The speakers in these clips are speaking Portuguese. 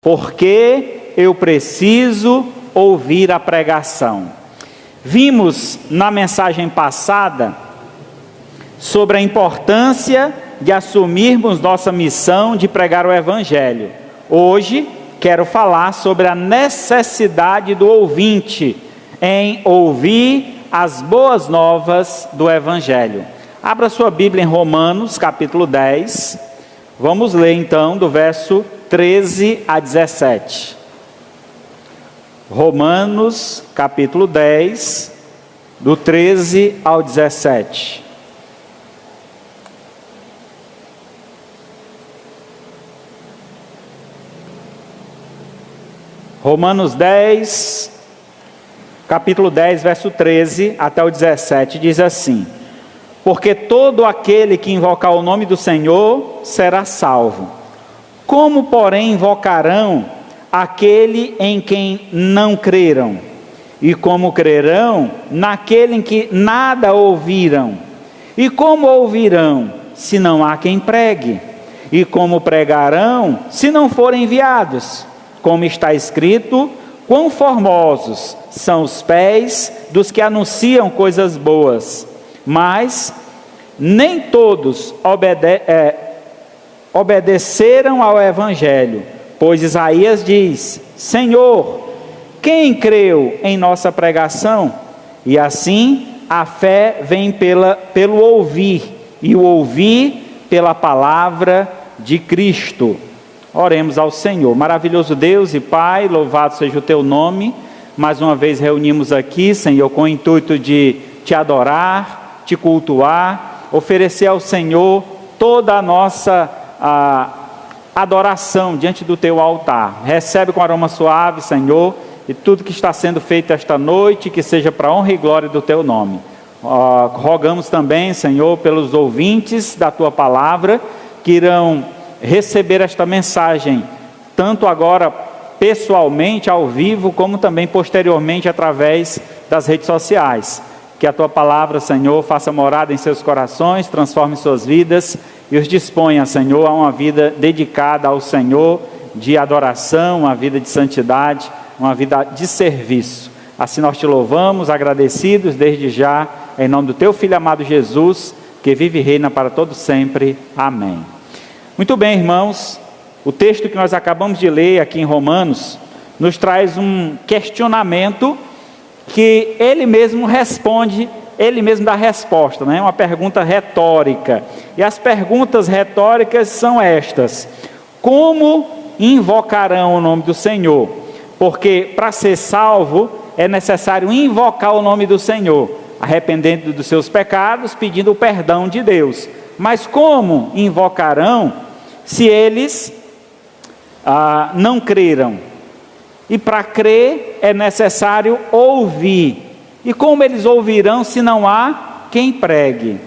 porque eu preciso ouvir a pregação. Vimos na mensagem passada sobre a importância de assumirmos nossa missão de pregar o Evangelho. Hoje quero falar sobre a necessidade do ouvinte em ouvir as boas novas do Evangelho. Abra sua Bíblia em Romanos, capítulo 10. Vamos ler então do verso 13 a 17. Romanos, capítulo 10, do 13 ao 17. Romanos 10, capítulo 10, verso 13 até o 17, diz assim: porque todo aquele que invocar o nome do Senhor será salvo. Como, porém, invocarão aquele em quem não creram? E como crerão naquele em que nada ouviram? E como ouvirão, se não há quem pregue? E como pregarão, se não forem enviados? Como está escrito: quão formosos são os pés dos que anunciam coisas boas. Mas nem todos obedeceram ao Evangelho, pois Isaías diz: Senhor, quem creu em nossa pregação? E assim a fé vem pelo ouvir, e o ouvir pela palavra de Cristo. Oremos ao Senhor. Maravilhoso Deus e Pai, louvado seja o Teu nome. Mais uma vez reunimos aqui, Senhor, com o intuito de Te adorar, Te cultuar, oferecer ao Senhor toda a nossa adoração diante do Teu altar. Recebe com aroma suave, Senhor, e tudo que está sendo feito esta noite, que seja para a honra e glória do Teu nome. Rogamos também, Senhor, pelos ouvintes da Tua palavra, que irão receber esta mensagem, tanto agora pessoalmente, ao vivo, como também posteriormente através das redes sociais. Que a Tua palavra, Senhor, faça morada em seus corações, transforme suas vidas e os disponha, Senhor, a uma vida dedicada ao Senhor, de adoração, uma vida de santidade, uma vida de serviço. Assim nós Te louvamos, agradecidos desde já, em nome do Teu Filho amado Jesus, que vive e reina para todo sempre. Amém. Muito bem, irmãos, o texto que nós acabamos de ler aqui em Romanos nos traz um questionamento que ele mesmo responde, ele mesmo dá resposta, né? Uma pergunta retórica. E as perguntas retóricas são estas: como invocarão o nome do Senhor? Porque para ser salvo é necessário invocar o nome do Senhor, arrependendo dos seus pecados, pedindo o perdão de Deus. Mas como invocarão se eles não creram? E para crer é necessário ouvir. E como eles ouvirão se não há quem pregue?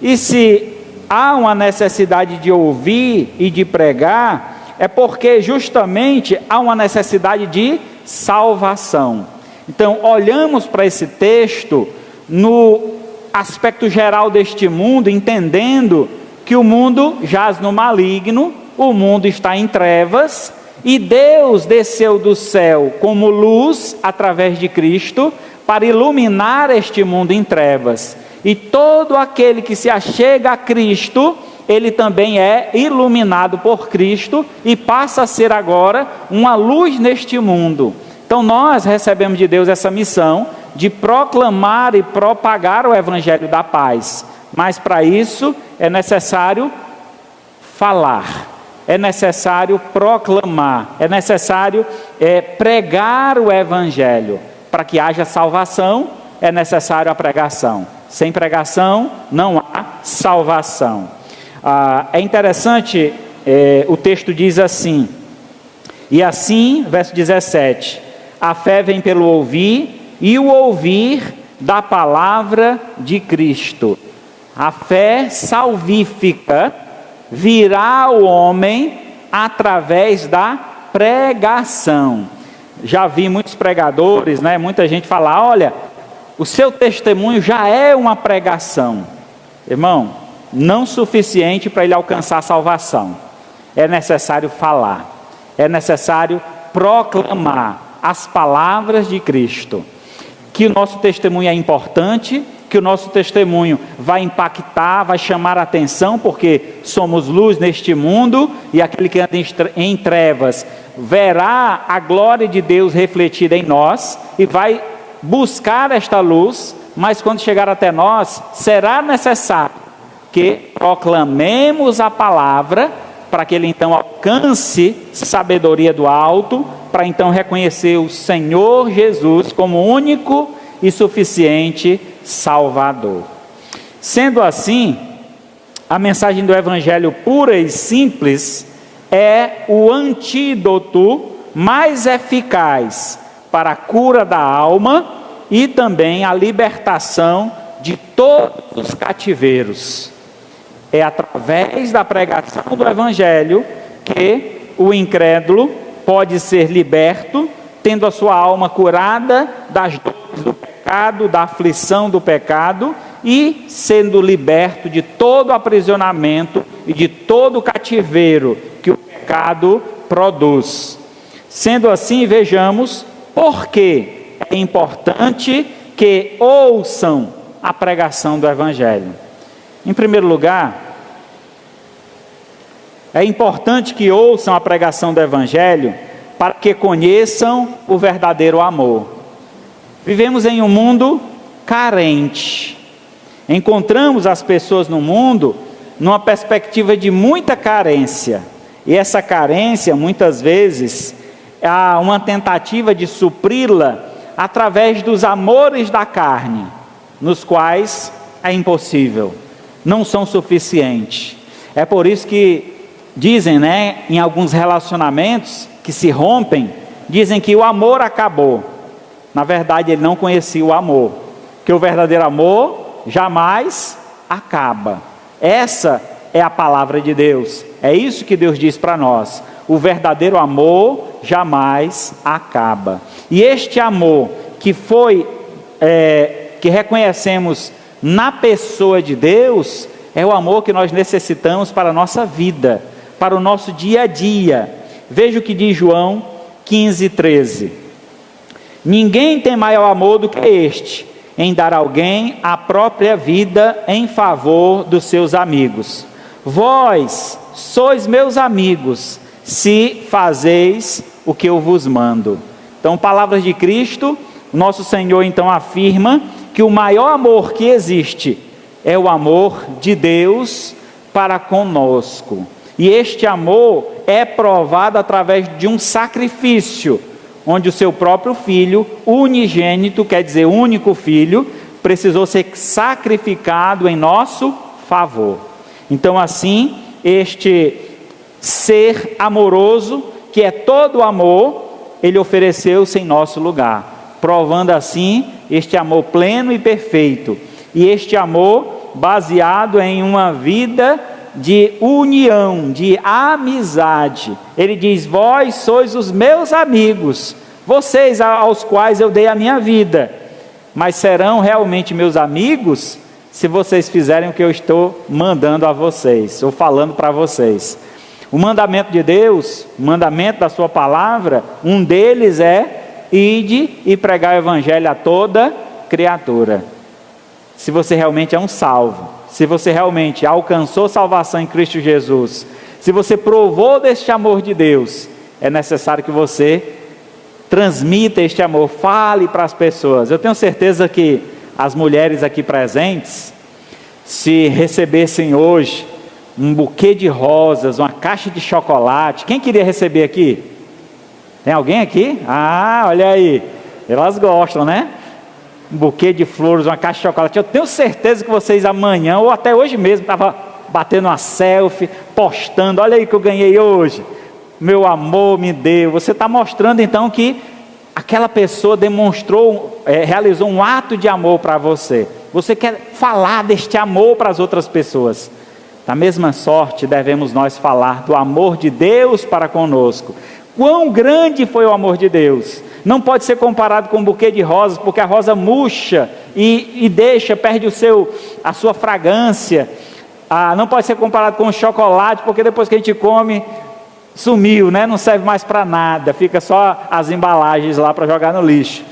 E se há uma necessidade de ouvir e de pregar, é porque justamente há uma necessidade de salvação. Então, olhamos para esse texto no aspecto geral deste mundo, entendendo que o mundo jaz no maligno, o mundo está em trevas, e Deus desceu do céu como luz através de Cristo para iluminar este mundo em trevas. E todo aquele que se achega a Cristo, ele também é iluminado por Cristo e passa a ser agora uma luz neste mundo. Então nós recebemos de Deus essa missão de proclamar e propagar o Evangelho da paz. Mas para isso é necessário falar, é necessário proclamar, é necessário pregar o Evangelho. Para que haja salvação, é necessário a pregação. Sem pregação, não há salvação. É interessante, o texto diz assim, e assim, verso 17, a fé vem pelo ouvir, e o ouvir da palavra de Cristo. A fé salvífica virá ao homem através da pregação. Já vi muitos pregadores, muita gente falar: olha, o seu testemunho já é uma pregação. Irmão, não suficiente para ele alcançar a salvação. É necessário falar. é necessário proclamar as palavras de Cristo. Que o nosso testemunho é importante, que o nosso testemunho vai impactar, vai chamar a atenção, porque somos luz neste mundo, e aquele que anda em trevas verá a glória de Deus refletida em nós, e vai buscar esta luz, mas quando chegar até nós, será necessário que proclamemos a palavra, para que ele então alcance sabedoria do alto, para então reconhecer o Senhor Jesus como único e suficiente Salvador. Sendo assim, a mensagem do Evangelho pura e simples é o antídoto mais eficaz para a cura da alma e também a libertação de todos os cativeiros. É através da pregação do Evangelho que o incrédulo pode ser liberto, tendo a sua alma curada das dores do pecado, da aflição do pecado, e sendo liberto de todo aprisionamento e de todo cativeiro que o pecado produz. Sendo assim, vejamos por que é importante que ouçam a pregação do Evangelho. Em primeiro lugar, é importante que ouçam a pregação do Evangelho para que conheçam o verdadeiro amor. Vivemos em um mundo carente. Encontramos as pessoas no mundo numa perspectiva de muita carência. E essa carência, muitas vezes, há uma tentativa de supri-la através dos amores da carne, nos quais é impossível, não são suficientes. É por isso que dizem, em alguns relacionamentos que se rompem, dizem que o amor acabou. Na verdade, ele não conhecia o amor, que o verdadeiro amor jamais acaba. Essa é a palavra de Deus, é isso que Deus diz para nós: o verdadeiro amor jamais acaba. E este amor que que reconhecemos na pessoa de Deus, é o amor que nós necessitamos para a nossa vida, para o nosso dia a dia. Veja o que diz João 15:13. Ninguém tem maior amor do que este, em dar a alguém a própria vida em favor dos seus amigos. Vós sois meus amigos, se fazeis o que eu vos mando. Então, palavras de Cristo, nosso Senhor então afirma que o maior amor que existe é o amor de Deus para conosco. E este amor é provado através de um sacrifício, onde o seu próprio filho, unigênito, quer dizer único filho, precisou ser sacrificado em nosso favor. Então assim, este ser amoroso, que é todo amor, ele ofereceu-se em nosso lugar, provando assim este amor pleno e perfeito. E este amor baseado em uma vida de união, de amizade. Ele diz: vós sois os meus amigos, vocês aos quais eu dei a minha vida, mas serão realmente meus amigos se vocês fizerem o que eu estou mandando a vocês, ou falando para vocês. O mandamento de Deus, o mandamento da sua palavra, um deles é: ide e pregar o evangelho a toda criatura. Se você realmente é um salvo, se você realmente alcançou salvação em Cristo Jesus, se você provou deste amor de Deus, é necessário que você transmita este amor, fale para as pessoas. Eu tenho certeza que as mulheres aqui presentes, se recebessem hoje um buquê de rosas, uma caixa de chocolate, quem queria receber aqui? Tem alguém aqui? Ah, olha aí, elas gostam, né? Um buquê de flores, uma caixa de chocolate. Eu tenho certeza que vocês amanhã, ou até hoje mesmo, estavam batendo uma selfie, postando: olha aí que eu ganhei hoje, meu amor me deu. Você está mostrando então que aquela pessoa demonstrou, realizou um ato de amor para você. Você quer falar deste amor para as outras pessoas. Da mesma sorte devemos nós falar do amor de Deus para conosco. Quão grande foi o amor de Deus! Não pode ser comparado com um buquê de rosas, porque a rosa murcha e perde a sua fragrância. Não pode ser comparado com o chocolate, porque depois que a gente come, sumiu, né? Não serve mais para nada, fica só as embalagens lá para jogar no lixo.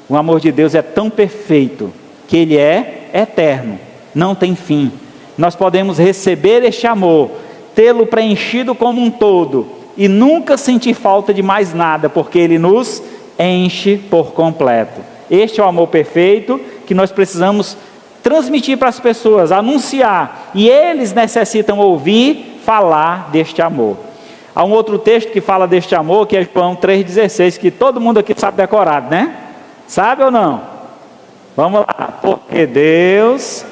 O amor de Deus é tão perfeito que ele é eterno, não tem fim. Nós podemos receber este amor, tê-lo preenchido como um todo e nunca sentir falta de mais nada, porque ele nos enche por completo. Este é o amor perfeito que nós precisamos transmitir para as pessoas, anunciar, e eles necessitam ouvir falar deste amor. Há um outro texto que fala deste amor, que é João 3,16, que todo mundo aqui sabe decorado, né? Sabe ou não? Vamos lá. Porque Deus,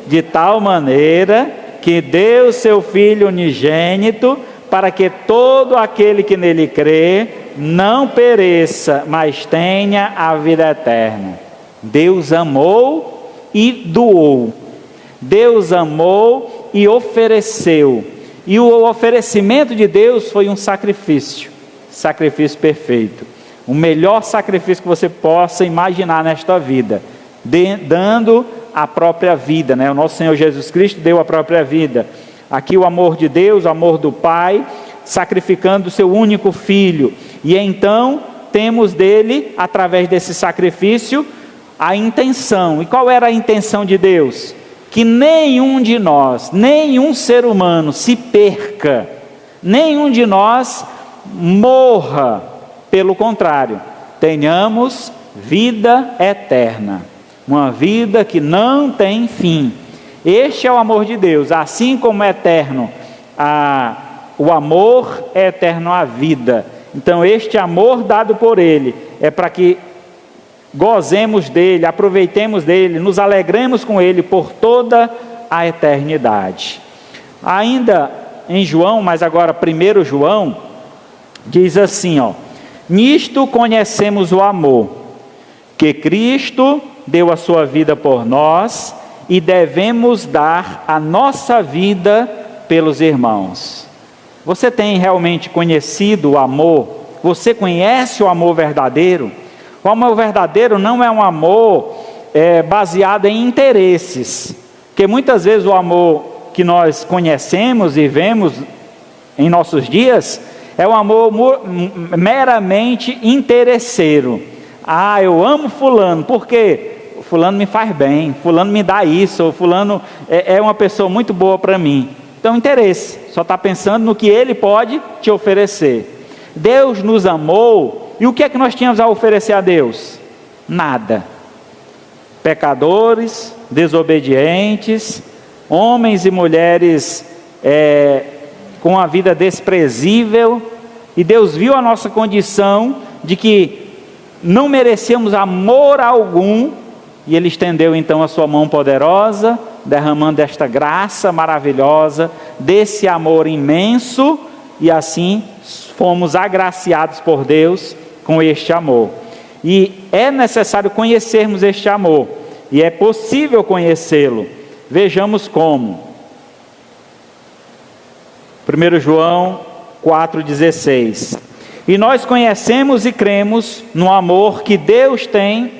de tal maneira que deu seu Filho unigênito, para que todo aquele que nele crê não pereça, mas tenha a vida eterna. Deus amou e doou. Deus amou e ofereceu. E o oferecimento de Deus foi um sacrifício perfeito. O melhor sacrifício que você possa imaginar nesta vida, dando a própria vida, né? O nosso Senhor Jesus Cristo deu a própria vida. Aqui o amor de Deus, o amor do Pai, sacrificando o seu único Filho. E então temos dele, através desse sacrifício, a intenção. E qual era a intenção de Deus? Que nenhum de nós, nenhum ser humano se perca, nenhum de nós morra, pelo contrário, tenhamos vida eterna, uma vida que não tem fim. Este é o amor de Deus, assim como é eterno o amor, é eterno a vida. Então este amor dado por Ele é para que gozemos dele, aproveitemos dele, nos alegremos com ele por toda a eternidade. Ainda em João, mas agora 1 João, diz assim, nisto conhecemos o amor, que Cristo deu a sua vida por nós, e devemos dar a nossa vida pelos irmãos. Você tem realmente conhecido o amor? Você conhece o amor verdadeiro? O amor verdadeiro não é um amor baseado em interesses, porque muitas vezes o amor que nós conhecemos e vemos em nossos dias é um amor meramente interesseiro. Eu amo fulano, porque fulano me faz bem, fulano me dá isso, ou fulano é uma pessoa muito boa para mim. Então interesse, só está pensando no que ele pode te oferecer. Deus nos amou. E o que é que nós tínhamos a oferecer a Deus? Nada. Pecadores, desobedientes, homens e mulheres com a vida desprezível, e Deus viu a nossa condição de que não merecíamos amor algum, e Ele estendeu então a sua mão poderosa, derramando esta graça maravilhosa, desse amor imenso, e assim fomos agraciados por Deus com este amor. E é necessário conhecermos este amor, e é possível conhecê-lo. Vejamos como. 1 João 4,16. E nós conhecemos e cremos no amor que Deus tem,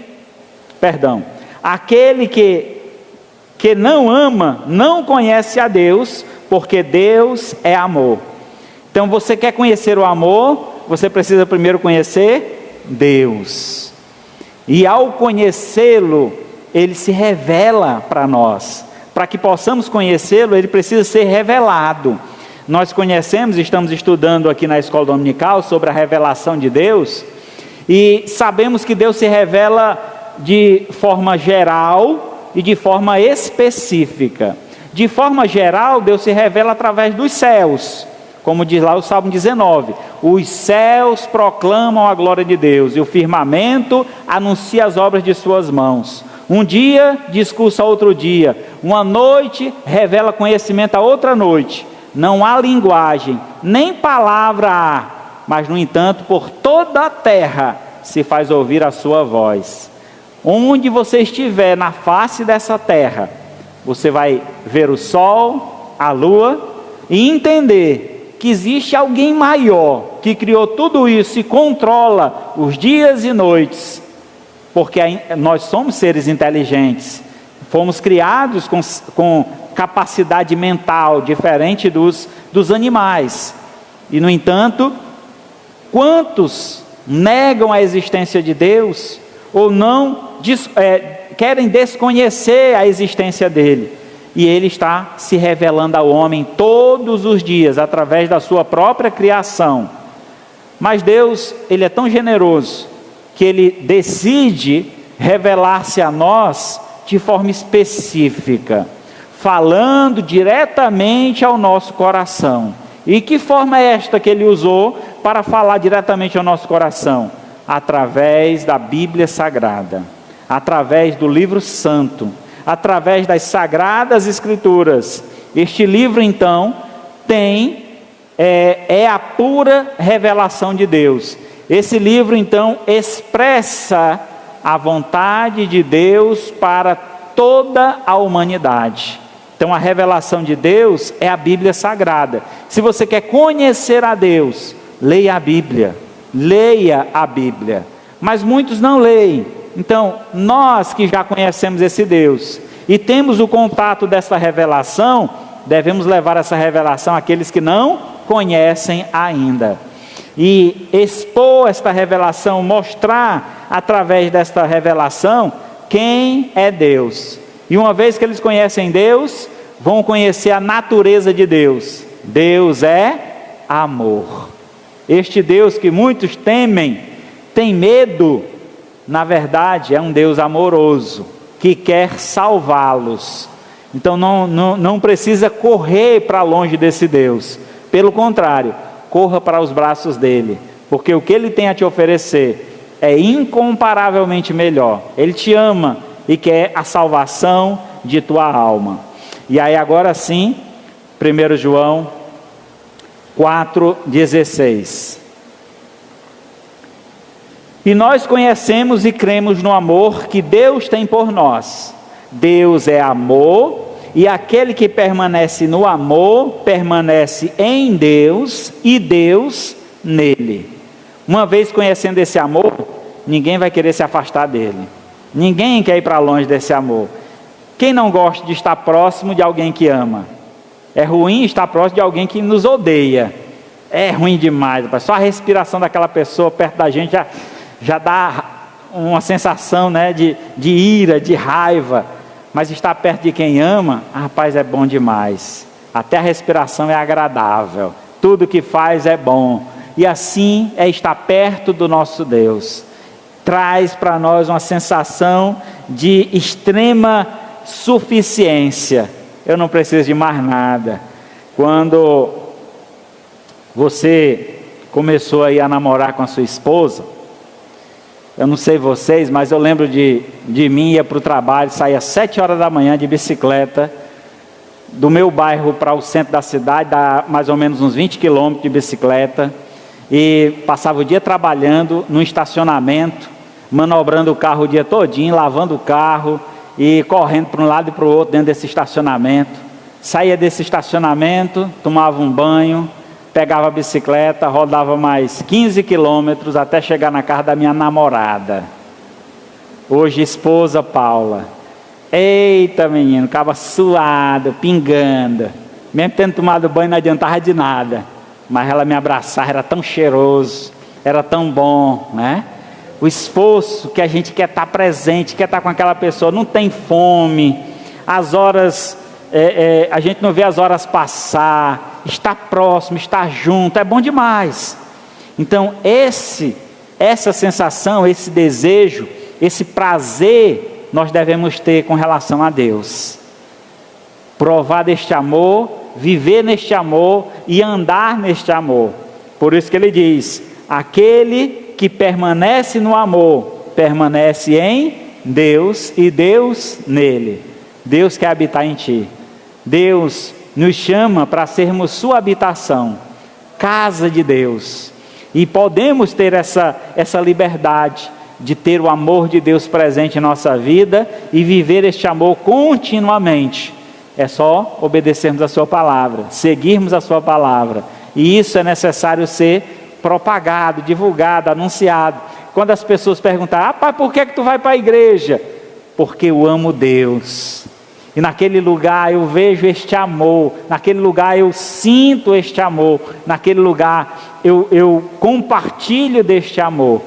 aquele que não ama, não conhece a Deus, porque Deus é amor. Então você quer conhecer o amor, você precisa primeiro conhecer Deus. E ao conhecê-lo, Ele se revela para nós. Para que possamos conhecê-lo, Ele precisa ser revelado. Nós conhecemos, estamos estudando aqui na escola dominical sobre a revelação de Deus, e sabemos que Deus se revela de forma geral e de forma específica. De forma geral, Deus se revela através dos céus. Como diz lá o Salmo 19, os céus proclamam a glória de Deus, e o firmamento anuncia as obras de suas mãos. Um dia discursa a outro dia, uma noite revela conhecimento a outra noite. Não há linguagem, nem palavra há, mas no entanto por toda a terra se faz ouvir a sua voz. Onde você estiver na face dessa terra, você vai ver o sol, a lua, e entender que existe alguém maior, que criou tudo isso e controla os dias e noites, porque nós somos seres inteligentes, fomos criados com capacidade mental, diferente dos animais. E no entanto, quantos negam a existência de Deus ou não querem desconhecer a existência dele? E ele está se revelando ao homem todos os dias, através da sua própria criação. Mas Deus, ele é tão generoso, que ele decide revelar-se a nós de forma específica, falando diretamente ao nosso coração. E que forma é esta que ele usou para falar diretamente ao nosso coração? Através da Bíblia Sagrada, através do livro santo, através das Sagradas Escrituras. Este livro então é a pura revelação de Deus. Esse livro então expressa a vontade de Deus para toda a humanidade. Então a revelação de Deus é a Bíblia Sagrada. Se você quer conhecer a Deus, leia a Bíblia. Leia a Bíblia. Mas muitos não leem. Então, nós que já conhecemos esse Deus e temos o contato dessa revelação, devemos levar essa revelação àqueles que não conhecem ainda. E expor esta revelação, mostrar através desta revelação quem é Deus. E uma vez que eles conhecem Deus, vão conhecer a natureza de Deus. Deus é amor. Este Deus que muitos temem, tem medo, na verdade é um Deus amoroso, que quer salvá-los. Então não precisa correr para longe desse Deus. Pelo contrário, corra para os braços dele, porque o que ele tem a te oferecer é incomparavelmente melhor. Ele te ama e quer a salvação de tua alma. E aí agora sim, 1 João 4,16. E nós conhecemos e cremos no amor que Deus tem por nós. Deus é amor, e aquele que permanece no amor, permanece em Deus e Deus nele. Uma vez conhecendo esse amor, ninguém vai querer se afastar dele. Ninguém quer ir para longe desse amor. Quem não gosta de estar próximo de alguém que ama? É ruim estar próximo de alguém que nos odeia. É ruim demais, rapaz. Só a respiração daquela pessoa perto da gente já dá uma sensação, né, de ira, de raiva. Mas estar perto de quem ama, rapaz, é bom demais. Até a respiração é agradável. Tudo que faz é bom. E assim é estar perto do nosso Deus. Traz para nós uma sensação de extrema suficiência. Eu não preciso de mais nada. Quando você começou aí a namorar com a sua esposa, eu não sei vocês, mas eu lembro de mim, ia para o trabalho, saía às 7 horas da manhã de bicicleta, do meu bairro para o centro da cidade, dá mais ou menos uns 20 quilômetros de bicicleta, e passava o dia trabalhando no estacionamento, manobrando o carro o dia todinho, lavando o carro, e correndo para um lado e para o outro dentro desse estacionamento. Saía desse estacionamento, tomava um banho, pegava a bicicleta, rodava mais 15 quilômetros até chegar na casa da minha namorada, hoje esposa Paula. Eita menino, ficava suado, pingando, mesmo tendo tomado banho não adiantava de nada, mas ela me abraçava, era tão cheiroso, era tão bom, né? O esforço que a gente quer estar presente, quer estar com aquela pessoa, não tem fome, as horas, a gente não vê as horas passar, estar próximo, estar junto, é bom demais. Então essa sensação, esse desejo, esse prazer, nós devemos ter com relação a Deus. Provar deste amor, viver neste amor e andar neste amor. Por isso que ele diz, aquele que permanece no amor, permanece em Deus e Deus nele. Deus quer habitar em ti. Deus nos chama para sermos sua habitação, casa de Deus. E podemos ter essa liberdade de ter o amor de Deus presente em nossa vida e viver este amor continuamente. É só obedecermos a sua palavra, seguirmos a sua palavra. E isso é necessário ser propagado, divulgado, anunciado. Quando as pessoas perguntam, pai, por que tu vai para a igreja? Porque eu amo Deus. E naquele lugar eu vejo este amor, naquele lugar eu sinto este amor, naquele lugar eu compartilho deste amor.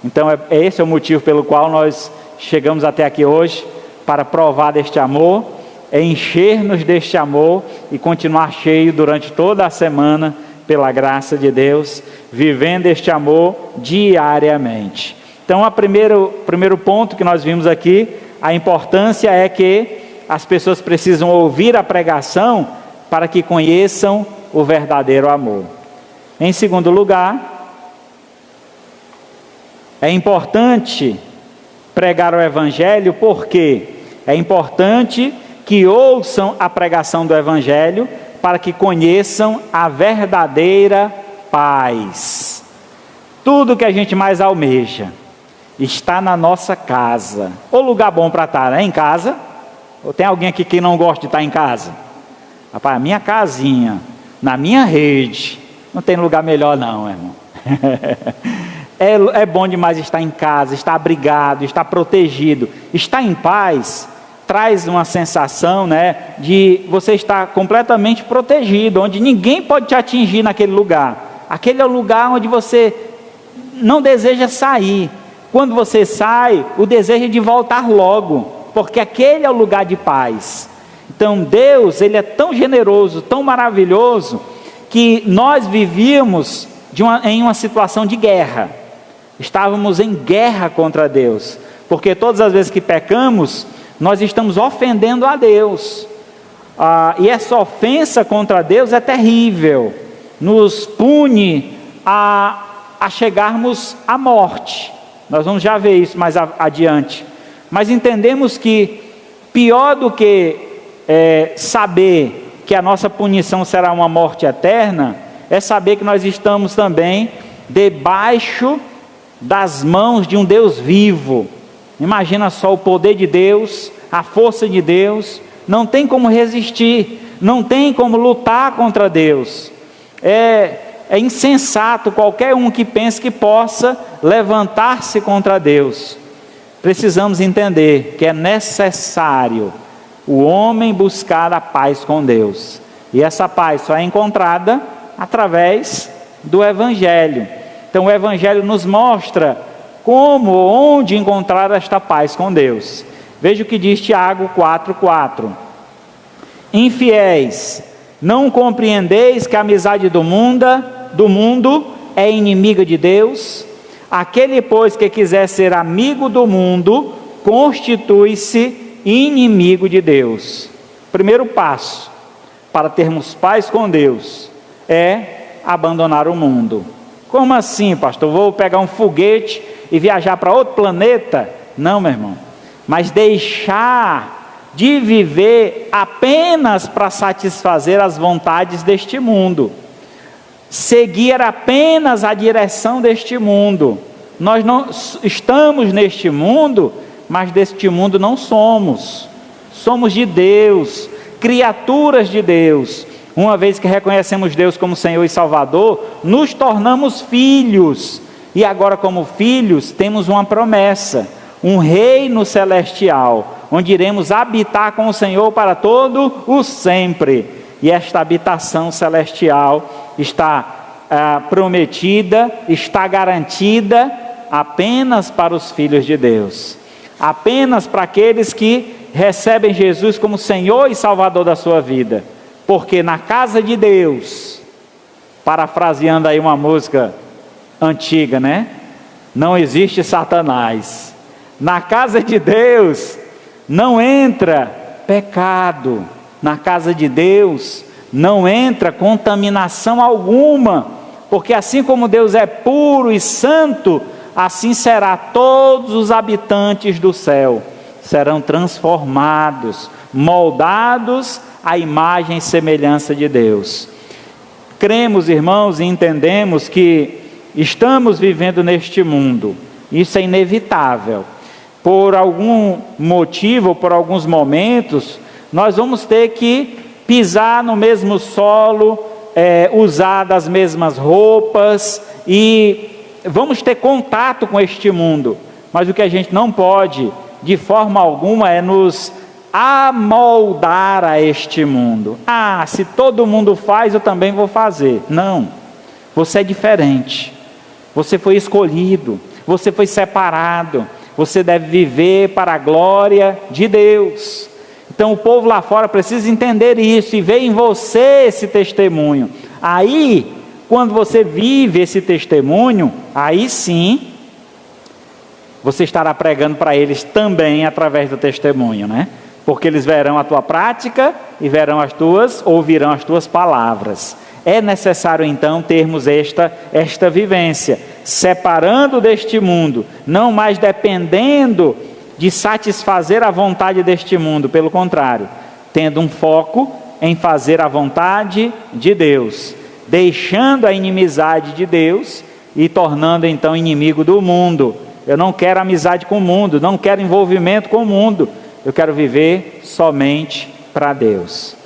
Então esse é o motivo pelo qual nós chegamos até aqui hoje, para provar deste amor, encher-nos deste amor e continuar cheio durante toda a semana, pela graça de Deus, vivendo este amor diariamente. Então, o primeiro ponto que nós vimos aqui, a importância é que as pessoas precisam ouvir a pregação para que conheçam o verdadeiro amor. Em segundo lugar, é importante pregar o Evangelho, porque é importante que ouçam a pregação do Evangelho para que conheçam a verdadeira paz. Tudo que a gente mais almeja está na nossa casa. O lugar bom para estar, né? Em casa. Ou tem alguém aqui que não gosta de estar em casa? Rapaz, a minha casinha, na minha rede, não tem lugar melhor não, irmão. É bom demais estar em casa, estar abrigado, estar protegido. Estar em paz traz uma sensação, né, de você estar completamente protegido, onde ninguém pode te atingir naquele lugar. Aquele é o lugar onde você não deseja sair. Quando você sai, o desejo é de voltar logo, porque aquele é o lugar de paz. Então Deus, Ele é tão generoso, tão maravilhoso, que nós vivíamos em uma situação de guerra. Estávamos em guerra contra Deus, porque todas as vezes que pecamos, nós estamos ofendendo a Deus, e essa ofensa contra Deus é terrível, nos pune a chegarmos à morte. Nós vamos já ver isso mais adiante, mas entendemos que pior do que saber que a nossa punição será uma morte eterna, é saber que nós estamos também debaixo das mãos de um Deus vivo. Imagina só o poder de Deus, a força de Deus. Não tem como resistir, não tem como lutar contra Deus. É insensato qualquer um que pense que possa levantar-se contra Deus. Precisamos entender que é necessário o homem buscar a paz com Deus, e essa paz só é encontrada através do Evangelho. Então o Evangelho nos mostra como, onde encontrar esta paz com Deus. Veja o que diz Tiago 4:4. Infiéis, não compreendeis que a amizade do mundo é inimiga de Deus? Aquele, pois, que quiser ser amigo do mundo, constitui-se inimigo de Deus. Primeiro passo para termos paz com Deus é abandonar o mundo. Como assim, pastor? Vou pegar um foguete e viajar para outro planeta? Não, meu irmão. Mas deixar de viver apenas para satisfazer as vontades deste mundo. Seguir apenas a direção deste mundo. Nós não estamos neste mundo, mas deste mundo não somos. Somos de Deus, criaturas de Deus. Uma vez que reconhecemos Deus como Senhor e Salvador, nos tornamos filhos. E agora, como filhos, temos uma promessa, um reino celestial, onde iremos habitar com o Senhor para todo o sempre. E esta habitação celestial está prometida, está garantida apenas para os filhos de Deus. Apenas para aqueles que recebem Jesus como Senhor e Salvador da sua vida. Porque na casa de Deus, parafraseando aí uma música antiga, né? Não existe Satanás. Na casa de Deus não entra pecado. Na casa de Deus não entra contaminação alguma. Porque assim como Deus é puro e santo, assim será todos os habitantes do céu. Serão transformados, moldados à imagem e semelhança de Deus. Cremos, irmãos, e entendemos que estamos vivendo neste mundo. Isso é inevitável. Por algum motivo, por alguns momentos, nós vamos ter que pisar no mesmo solo, usar das mesmas roupas, e vamos ter contato com este mundo. Mas o que a gente não pode, de forma alguma, é nos amoldar a este mundo. Ah, se todo mundo faz, eu também vou fazer. Não, você é diferente, você foi escolhido, você foi separado, você deve viver para a glória de Deus. Então o povo lá fora precisa entender isso e ver em você esse testemunho. Aí, quando você vive esse testemunho, aí sim, você estará pregando para eles também através do testemunho, né? Porque eles verão a tua prática e ouvirão as tuas palavras. É necessário então termos esta vivência, separando deste mundo, não mais dependendo de satisfazer a vontade deste mundo, pelo contrário, tendo um foco em fazer a vontade de Deus, deixando a inimizade de Deus e tornando então inimigo do mundo. Eu não quero amizade com o mundo, não quero envolvimento com o mundo, eu quero viver somente para Deus.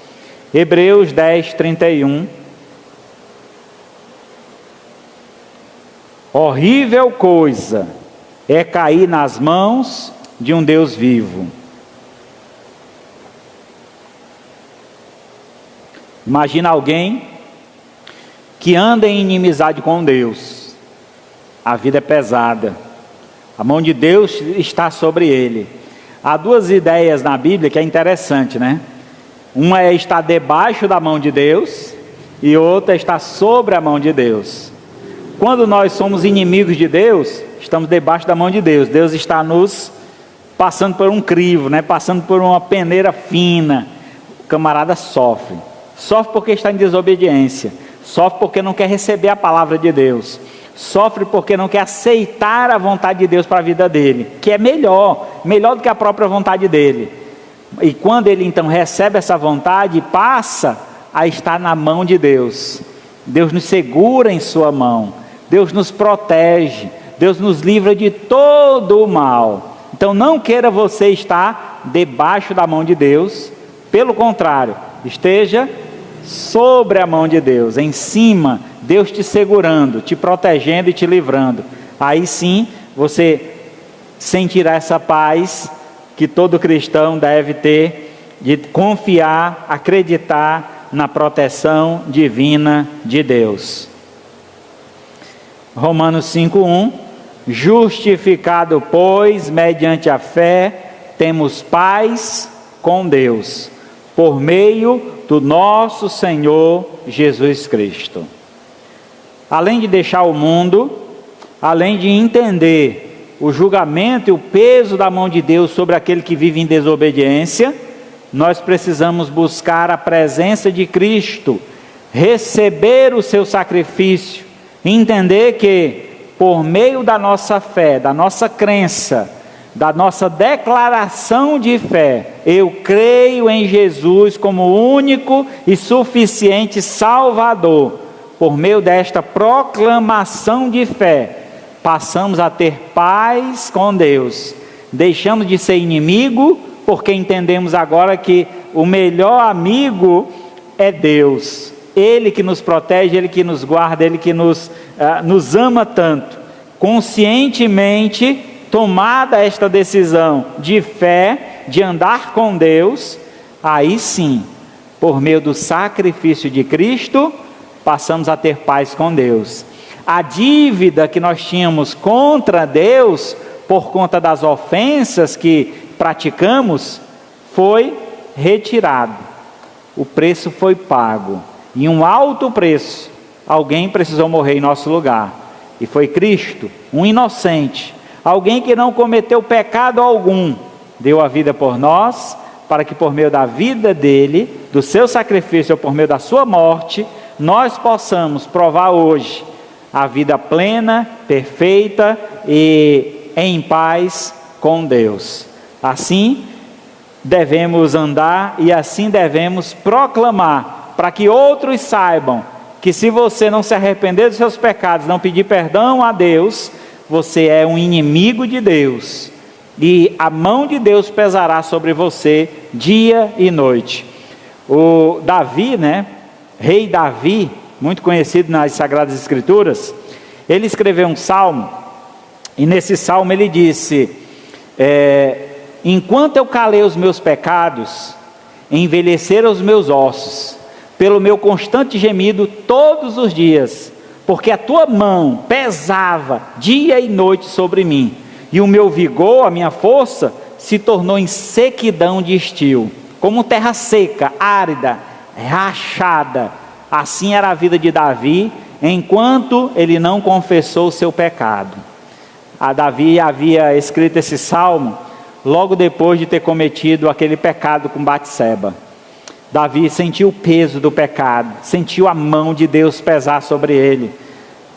Hebreus 10, 31. Horrível coisa é cair nas mãos de um Deus vivo. Imagina alguém que anda em inimizade com Deus. A vida é pesada, a mão de Deus está sobre ele. Há duas ideias na Bíblia que é interessante, né? Uma é estar debaixo da mão de Deus e outra é estar sobre a mão de Deus. Quando nós somos inimigos de Deus, estamos debaixo da mão de Deus. Deus está nos passando por um crivo, né? Passando por uma peneira fina. O camarada sofre porque está em desobediência, sofre porque não quer receber a palavra de Deus, sofre porque não quer aceitar a vontade de Deus para a vida dele, que é melhor do que a própria vontade dele. E quando ele então recebe essa vontade, passa a estar na mão de Deus. Deus nos segura em sua mão, Deus nos protege, Deus nos livra de todo o mal. Então não queira você estar debaixo da mão de Deus, pelo contrário, esteja sobre a mão de Deus, em cima, Deus te segurando, te protegendo e te livrando. Aí sim você sentirá essa paz que todo cristão deve ter, de confiar, acreditar na proteção divina de Deus. Romanos 5:1. Justificado, pois, mediante a fé, temos paz com Deus, por meio do nosso Senhor Jesus Cristo. Além de deixar o mundo, além de entender o julgamento e o peso da mão de Deus sobre aquele que vive em desobediência, nós precisamos buscar a presença de Cristo, receber o seu sacrifício, entender que por meio da nossa fé, da nossa crença, da nossa declaração de fé, eu creio em Jesus como único e suficiente Salvador. Por meio desta proclamação de fé, passamos a ter paz com Deus. Deixamos de ser inimigo, porque entendemos agora que o melhor amigo é Deus. Ele que nos protege, Ele que nos guarda, Ele que nos ama tanto. Conscientemente, tomada esta decisão de fé, de andar com Deus, aí sim, por meio do sacrifício de Cristo, passamos a ter paz com Deus. A dívida que nós tínhamos contra Deus, por conta das ofensas que praticamos, foi retirado. O preço foi pago. E um alto preço, alguém precisou morrer em nosso lugar. E foi Cristo, um inocente, alguém que não cometeu pecado algum, deu a vida por nós, para que por meio da vida dele, do seu sacrifício, ou por meio da sua morte, nós possamos provar hoje a vida plena, perfeita e em paz com Deus. Assim devemos andar e assim devemos proclamar, para que outros saibam que se você não se arrepender dos seus pecados, não pedir perdão a Deus, você é um inimigo de Deus, e a mão de Deus pesará sobre você dia e noite. O Davi, rei Davi, muito conhecido nas Sagradas Escrituras, ele escreveu um salmo, e nesse salmo ele disse, enquanto eu calei os meus pecados, envelheceram os meus ossos, pelo meu constante gemido todos os dias, porque a tua mão pesava dia e noite sobre mim, e o meu vigor, a minha força, se tornou em sequidão de estio, como terra seca, árida, rachada. Assim era a vida de Davi, enquanto ele não confessou o seu pecado. A Davi havia escrito esse salmo logo depois de ter cometido aquele pecado com Batseba. Davi sentiu o peso do pecado, sentiu a mão de Deus pesar sobre ele.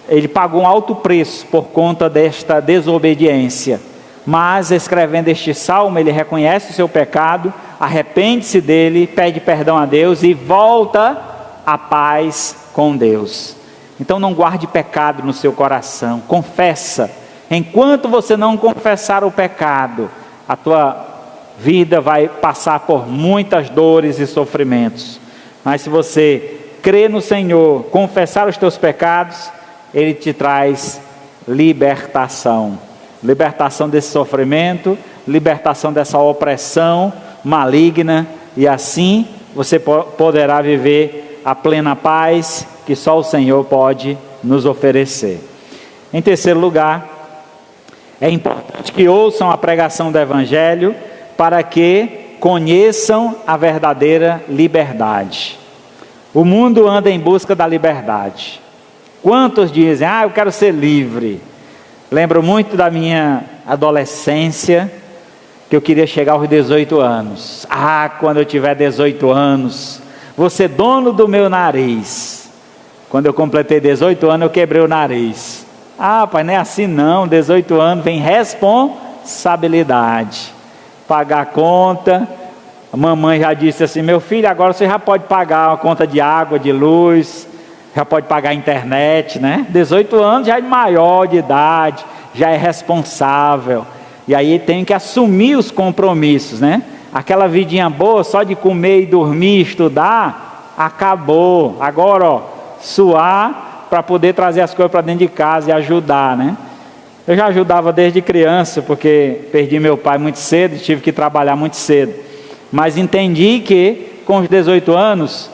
Ele pagou um alto preço por conta desta desobediência. Mas escrevendo este salmo, ele reconhece o seu pecado, arrepende-se dele, pede perdão a Deus e volta à paz com Deus. Então não guarde pecado no seu coração, confessa. Enquanto você não confessar o pecado, a tua vida vai passar por muitas dores e sofrimentos. Mas se você crer no Senhor, confessar os teus pecados, Ele te traz libertação. Libertação desse sofrimento, libertação dessa opressão maligna, e assim você poderá viver a plena paz que só o Senhor pode nos oferecer. Em terceiro lugar, é importante que ouçam a pregação do Evangelho para que conheçam a verdadeira liberdade. O mundo anda em busca da liberdade. Quantos dizem, eu quero ser livre? Lembro muito da minha adolescência, que eu queria chegar aos 18 anos. Quando eu tiver 18 anos, vou ser dono do meu nariz. Quando eu completei 18 anos, eu quebrei o nariz. Pai, não é assim não, 18 anos vem responsabilidade. Pagar a conta. A mamãe já disse assim, meu filho, agora você já pode pagar uma conta de água, de luz, já pode pagar a internet, né? 18 anos já é maior de idade, já é responsável. E aí tem que assumir os compromissos, né? Aquela vidinha boa, só de comer e dormir, estudar, acabou. Agora, suar para poder trazer as coisas para dentro de casa e ajudar, né? Eu já ajudava desde criança, porque perdi meu pai muito cedo, tive que trabalhar muito cedo. Mas entendi que com os 18 anos,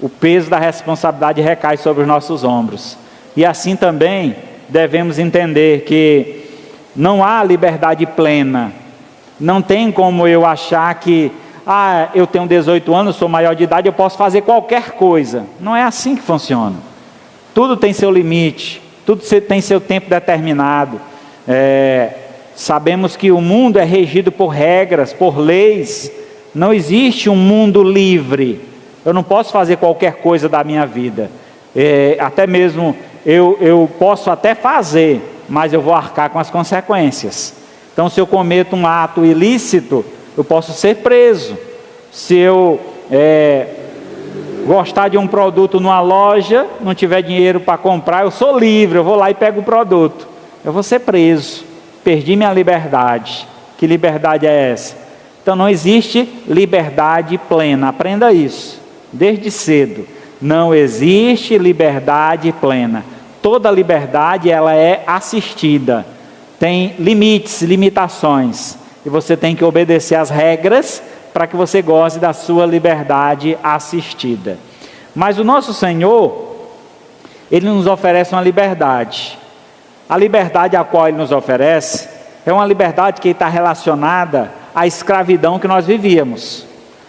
o peso da responsabilidade recai sobre os nossos ombros. E assim também devemos entender que não há liberdade plena. Não tem como eu achar que, eu tenho 18 anos, sou maior de idade, eu posso fazer qualquer coisa. Não é assim que funciona. Tudo tem seu limite, tudo tem seu tempo determinado. Sabemos que o mundo é regido por regras, por leis. Não existe um mundo livre. Eu não posso fazer qualquer coisa da minha vida. Até mesmo eu posso até fazer, mas eu vou arcar com as consequências. Então, se eu cometo um ato ilícito, eu posso ser preso. Se eu gostar de um produto numa loja, não tiver dinheiro para comprar, eu sou livre, eu vou lá e pego o produto. Eu vou ser preso, perdi minha liberdade. Que liberdade é essa? Então não existe liberdade plena, aprenda isso, desde cedo. Não existe liberdade plena. Toda liberdade ela é assistida, tem limites, limitações, e você tem que obedecer às regras para que você goze da sua liberdade assistida. Mas o nosso Senhor, Ele nos oferece uma liberdade. A liberdade a qual Ele nos oferece é uma liberdade que está relacionada à escravidão que nós vivíamos.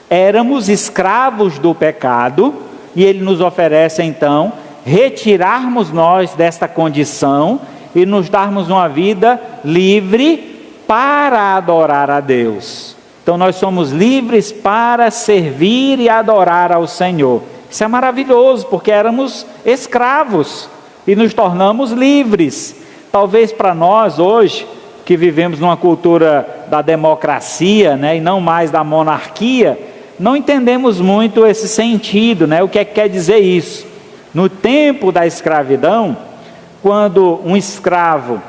Éramos escravos do pecado e Ele nos oferece então retirarmos nós desta condição e nos darmos uma vida livre para adorar a Deus. Então nós somos livres para servir e adorar ao Senhor. Isso é maravilhoso, porque éramos escravos e nos tornamos livres. Talvez para nós hoje, que vivemos numa cultura da democracia, né, e não mais da monarquia, não entendemos muito esse sentido, né? O que é que quer dizer isso? No tempo da escravidão, quando um escravo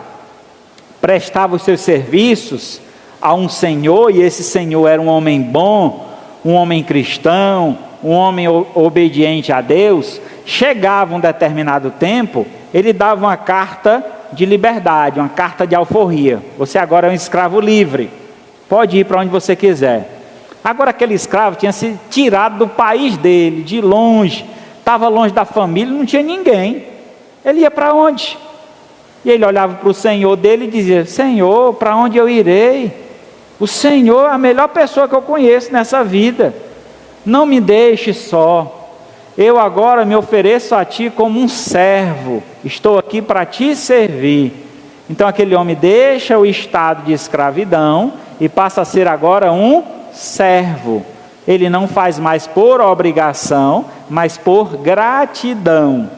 prestava os seus serviços a um senhor, e esse senhor era um homem bom, um homem cristão, um homem obediente a Deus, chegava um determinado tempo, ele dava uma carta de liberdade, uma carta de alforria. Você agora é um escravo livre. pode ir para onde você quiser. Agora aquele escravo tinha sido tirado do país dele, de longe, estava longe da família, não tinha ninguém. Ele ia para onde? E ele olhava para o senhor dele e dizia: Senhor, para onde eu irei? O Senhor é a melhor pessoa que eu conheço nessa vida, não me deixe só. Eu agora me ofereço a ti como um servo, estou aqui para te servir. Então aquele homem deixa o estado de escravidão e passa a ser agora um servo. Ele não faz mais por obrigação, mas por gratidão.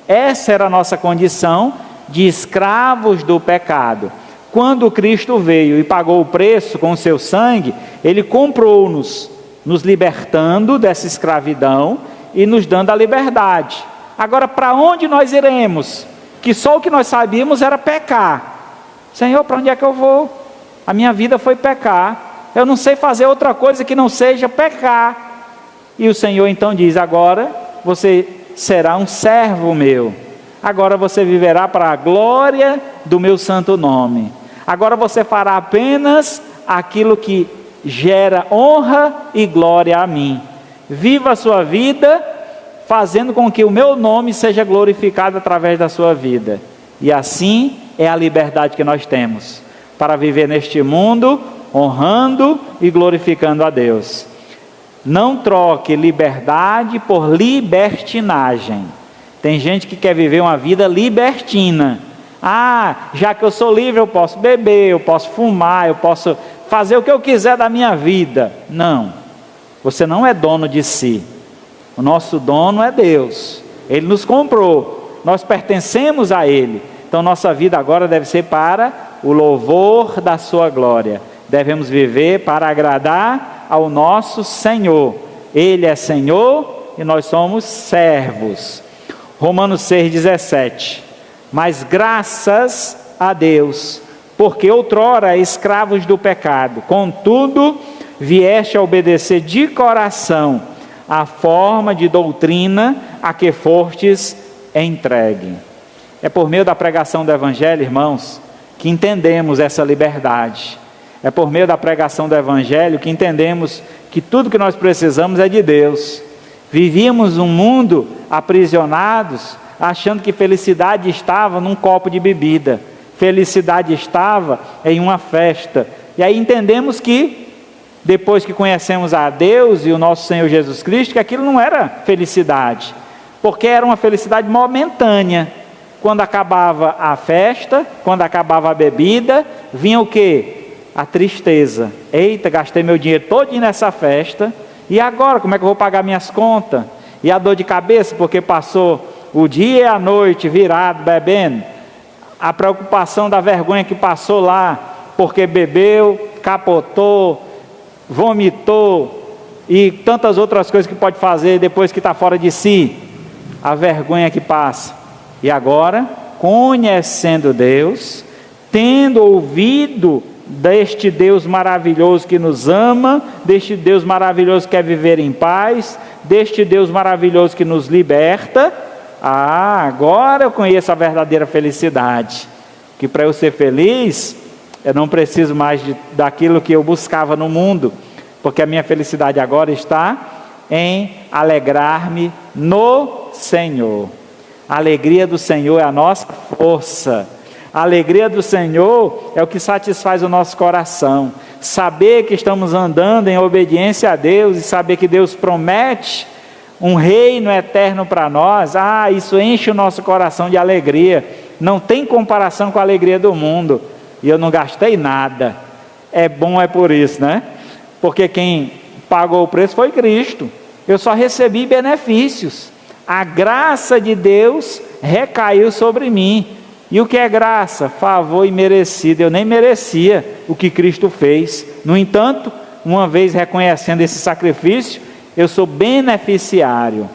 Essa era a nossa condição de escravos do pecado. Quando Cristo veio e pagou o preço com o seu sangue, Ele comprou-nos, nos libertando dessa escravidão e nos dando a liberdade. Agora, para onde nós iremos? Que só o que nós sabíamos era pecar. Senhor, para onde é que eu vou? A minha vida foi pecar. Eu não sei fazer outra coisa que não seja pecar. E o Senhor então diz: agora você será um servo meu. Agora você viverá para a glória do meu santo nome. Agora você fará apenas aquilo que gera honra e glória a mim. Viva a sua vida fazendo com que o meu nome seja glorificado através da sua vida. E assim é a liberdade que nós temos para viver neste mundo, honrando e glorificando a Deus. Não troque liberdade por libertinagem. Tem gente que quer viver uma vida libertina. Já que eu sou livre, eu posso beber, eu posso fumar, eu posso fazer o que eu quiser da minha vida. Não, você não é dono de si. O nosso dono é Deus. Ele nos comprou, nós pertencemos a Ele. Então nossa vida agora deve ser para o louvor da sua glória. Devemos viver para agradar ao nosso Senhor. Ele é Senhor e nós somos servos. Romanos 6,17. Mas graças a Deus, porque outrora escravos do pecado, contudo vieste a obedecer de coração a forma de doutrina a que fostes entregue. É por meio da pregação do Evangelho, irmãos, que entendemos essa liberdade. É por meio da pregação do Evangelho que entendemos que tudo que nós precisamos é de Deus. Vivíamos um mundo aprisionados, achando que felicidade estava num copo de bebida, felicidade estava em uma festa. E aí entendemos que, depois que conhecemos a Deus e o nosso Senhor Jesus Cristo, que aquilo não era felicidade, porque era uma felicidade momentânea. Quando acabava a festa, quando acabava a bebida, vinha o quê? A tristeza. Eita, gastei meu dinheiro todinho nessa festa, e agora como é que eu vou pagar minhas contas? E a dor de cabeça, porque passou o dia e a noite virado, bebendo. A preocupação da vergonha que passou lá, porque bebeu, capotou, vomitou, e tantas outras coisas que pode fazer depois que está fora de si. A vergonha que passa. E agora, conhecendo Deus, tendo ouvido deste Deus maravilhoso que nos ama, deste Deus maravilhoso que quer viver em paz, deste Deus maravilhoso que nos liberta, agora eu conheço a verdadeira felicidade, que para eu ser feliz, eu não preciso mais daquilo que eu buscava no mundo, porque a minha felicidade agora está em alegrar-me no Senhor. A alegria do Senhor é a nossa força. A alegria do Senhor é o que satisfaz o nosso coração. Saber que estamos andando em obediência a Deus e saber que Deus promete um reino eterno para nós, isso enche o nosso coração de alegria. Não tem comparação com a alegria do mundo. E eu não gastei nada. É bom, é por isso, né? Porque quem pagou o preço foi Cristo. Eu só recebi benefícios. A graça de Deus recaiu sobre mim. E o que é graça? Favor imerecido. Eu nem merecia o que Cristo fez. No entanto, uma vez reconhecendo esse sacrifício, eu sou beneficiário,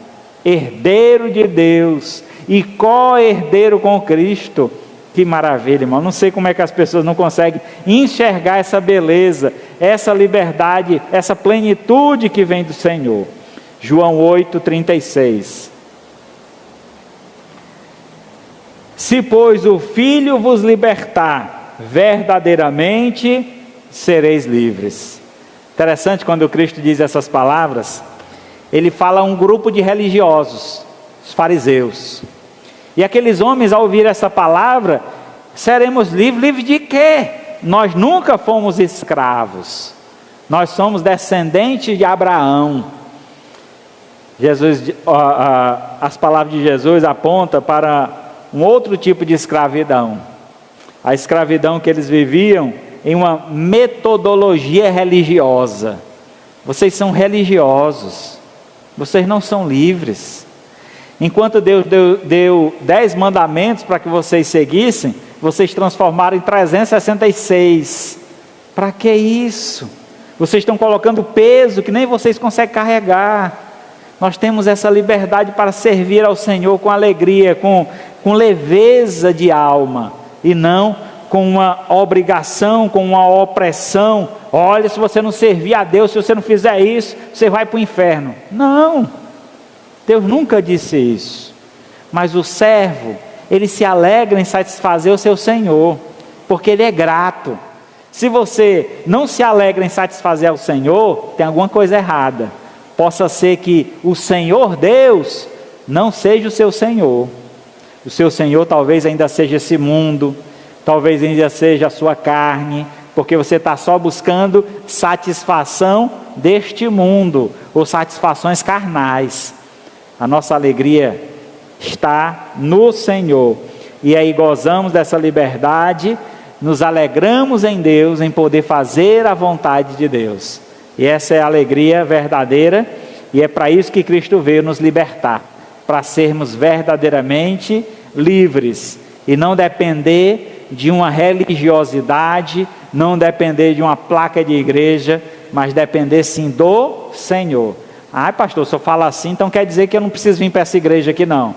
herdeiro de Deus e co-herdeiro com Cristo. Que maravilha, irmão. Não sei como é que as pessoas não conseguem enxergar essa beleza, essa liberdade, essa plenitude que vem do Senhor. João 8,36. Se, pois, o Filho vos libertar, verdadeiramente sereis livres. Interessante, quando o Cristo diz essas palavras, ele fala a um grupo de religiosos, os fariseus. E aqueles homens, ao ouvir essa palavra, seremos livres. Livres de quê? Nós nunca fomos escravos. Nós somos descendentes de Abraão. As palavras de Jesus apontam para um outro tipo de escravidão. A escravidão que eles viviam em uma metodologia religiosa. Vocês são religiosos. Vocês não são livres. Enquanto Deus deu 10 mandamentos para que vocês seguissem, vocês transformaram em 366. Para que isso? Vocês estão colocando peso que nem vocês conseguem carregar. Nós temos essa liberdade para servir ao Senhor com alegria, com leveza de alma, e não com uma obrigação, com uma opressão. Olha, se você não servir a Deus, se você não fizer isso, você vai para o inferno. Não, Deus nunca disse isso. Mas o servo, ele se alegra em satisfazer o seu Senhor, porque ele é grato. Se você não se alegra em satisfazer ao Senhor, tem alguma coisa errada. Possa ser que o Senhor Deus não seja o seu Senhor. O seu Senhor talvez ainda seja esse mundo, talvez ainda seja a sua carne, porque você está só buscando satisfação deste mundo, ou satisfações carnais. A nossa alegria está no Senhor, e aí gozamos dessa liberdade, nos alegramos em Deus, em poder fazer a vontade de Deus. E essa é a alegria verdadeira, e é para isso que Cristo veio nos libertar, para sermos verdadeiramente livres, e não depender de uma religiosidade, não depender de uma placa de igreja, mas depender sim do Senhor. Ah, pastor, se eu falo assim, então quer dizer que eu não preciso vir para essa igreja aqui, não.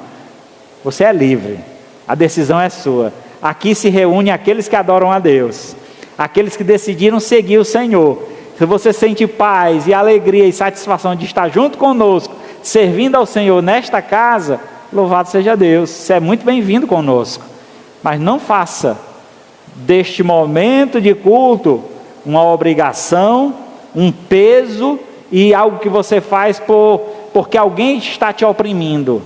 Você é livre, a decisão é sua. Aqui se reúnem aqueles que adoram a Deus, aqueles que decidiram seguir o Senhor. Se você sente paz e alegria e satisfação de estar junto conosco, servindo ao Senhor nesta casa, louvado seja Deus, você é muito bem-vindo conosco. Mas não faça deste momento de culto uma obrigação, um peso e algo que você faz porque alguém está te oprimindo.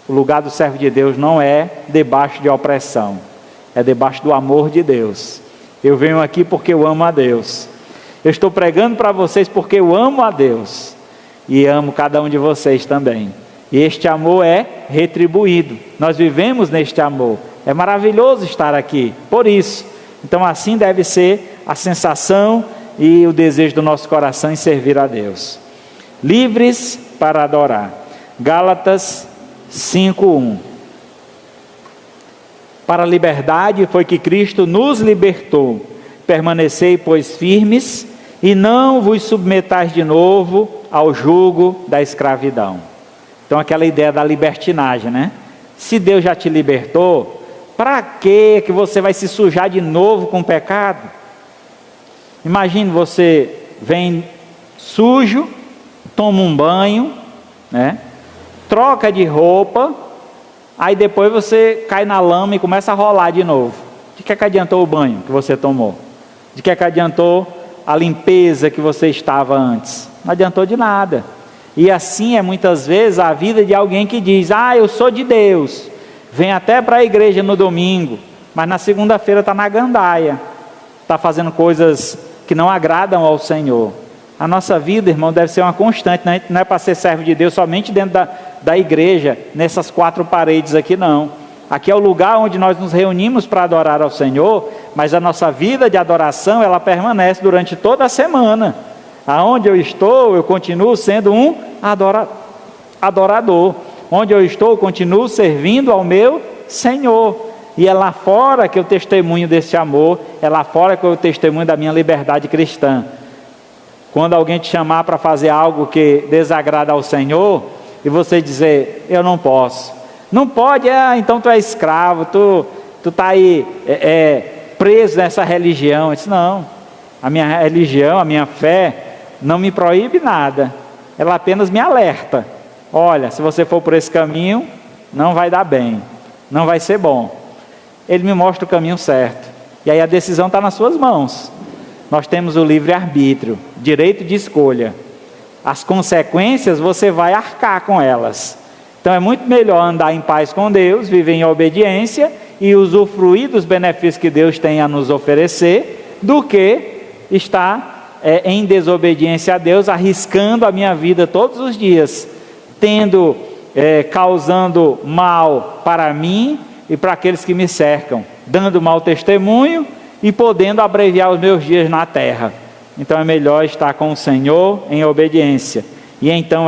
O lugar do servo de Deus não é debaixo de opressão, é debaixo do amor de Deus. Eu venho aqui porque eu amo a Deus. Eu estou pregando para vocês porque eu amo a Deus e amo cada um de vocês também. E este amor é retribuído. Nós vivemos neste amor. É maravilhoso estar aqui. Por isso, então assim deve ser a sensação e o desejo do nosso coração em servir a Deus. Livres para adorar. Gálatas 5:1. Para a liberdade foi que Cristo nos libertou. Permanecei, pois, firmes, e não vos submetais de novo ao jugo da escravidão. Então aquela ideia da libertinagem, né? Se Deus já te libertou, para que você vai se sujar de novo com o pecado? Imagine, você vem sujo, toma um banho, né? Troca de roupa, aí depois você cai na lama e começa a rolar de novo. De que adiantou o banho que você tomou? De que adiantou a limpeza que você estava antes? Não adiantou de nada. E assim é muitas vezes a vida de alguém que diz: ah, eu sou de Deus, vem até para a igreja no domingo, mas na segunda-feira está na gandaia, está fazendo coisas que não agradam ao Senhor. A nossa vida, irmão, deve ser uma constante, não é para ser servo de Deus somente dentro da igreja, nessas 4 paredes aqui, não. Aqui é o lugar onde nós nos reunimos para adorar ao Senhor, mas a nossa vida de adoração, ela permanece durante toda a semana. Aonde eu estou, eu continuo sendo um adorador. Onde eu estou, eu continuo servindo ao meu Senhor. E é lá fora que eu testemunho desse amor, é lá fora que eu testemunho da minha liberdade cristã. Quando alguém te chamar para fazer algo que desagrada ao Senhor, e você dizer: eu não posso. Não pode, então tu é escravo, tu está aí preso nessa religião. Eu disse: não, a minha religião, a minha fé não me proíbe nada, ela apenas me alerta. Olha, se você for por esse caminho, não vai dar bem, não vai ser bom. Ele me mostra o caminho certo, e aí a decisão está nas suas mãos. nós temos o livre-arbítrio, direito de escolha. As consequências você vai arcar com elas. Então é muito melhor andar em paz com Deus, viver em obediência e usufruir dos benefícios que Deus tem a nos oferecer, do que estar em desobediência a Deus, arriscando a minha vida todos os dias, causando mal para mim e para aqueles que me cercam, dando mau testemunho e podendo abreviar os meus dias na terra. Então é melhor estar com o Senhor em obediência. E então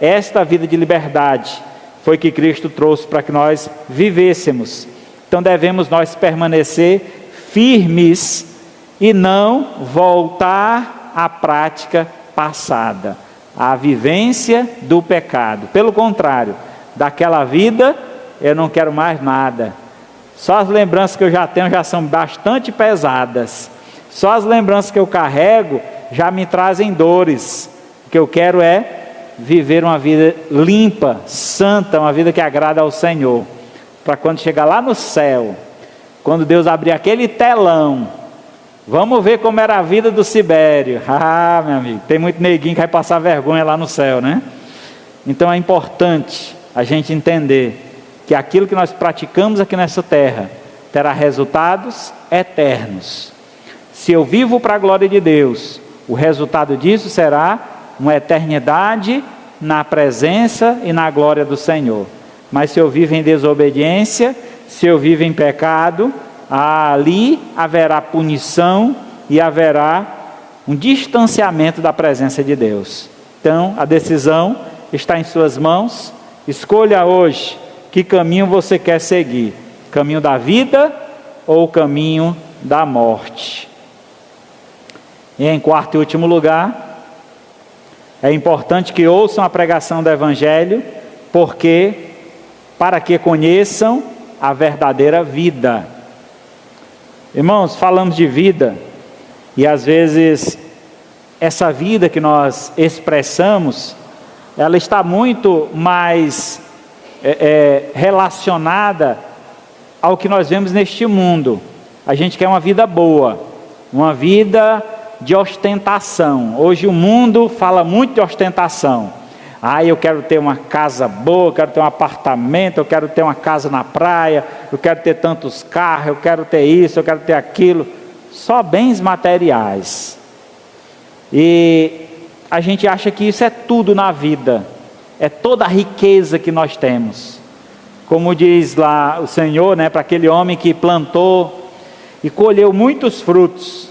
esta vida de liberdade foi que Cristo trouxe para que nós vivêssemos. Então devemos nós permanecer firmes e não voltar à prática passada, à vivência do pecado. Pelo contrário, daquela vida eu não quero mais nada. Só as lembranças que eu já tenho já são bastante pesadas. Só as lembranças que eu carrego já me trazem dores. O que eu quero é viver uma vida limpa, santa, uma vida que agrada ao Senhor. Para quando chegar lá no céu, quando Deus abrir aquele telão, vamos ver como era a vida do Sibério. Ah, meu amigo, tem muito neguinho que vai passar vergonha lá no céu, né? Então é importante a gente entender que aquilo que nós praticamos aqui nessa terra terá resultados eternos. Se eu vivo para a glória de Deus, o resultado disso será uma eternidade na presença e na glória do Senhor. Mas se eu vivo em desobediência, se eu vivo em pecado, ali haverá punição e haverá um distanciamento da presença de Deus. Então a decisão está em suas mãos. Escolha hoje que caminho você quer seguir: caminho da vida ou caminho da morte. E em quarto e último lugar, é importante que ouçam a pregação do Evangelho, para que conheçam a verdadeira vida. Irmãos, falamos de vida, e às vezes essa vida que nós expressamos, ela está muito mais relacionada ao que nós vemos neste mundo. A gente quer uma vida boa, uma vida de ostentação. Hoje o mundo fala muito de ostentação. Eu quero ter uma casa boa, eu quero ter um apartamento, eu quero ter uma casa na praia, eu quero ter tantos carros, eu quero ter isso, eu quero ter aquilo. Só bens materiais. E a gente acha que isso é tudo na vida, é toda a riqueza que nós temos. Como diz lá o Senhor, para aquele homem que plantou e colheu muitos frutos,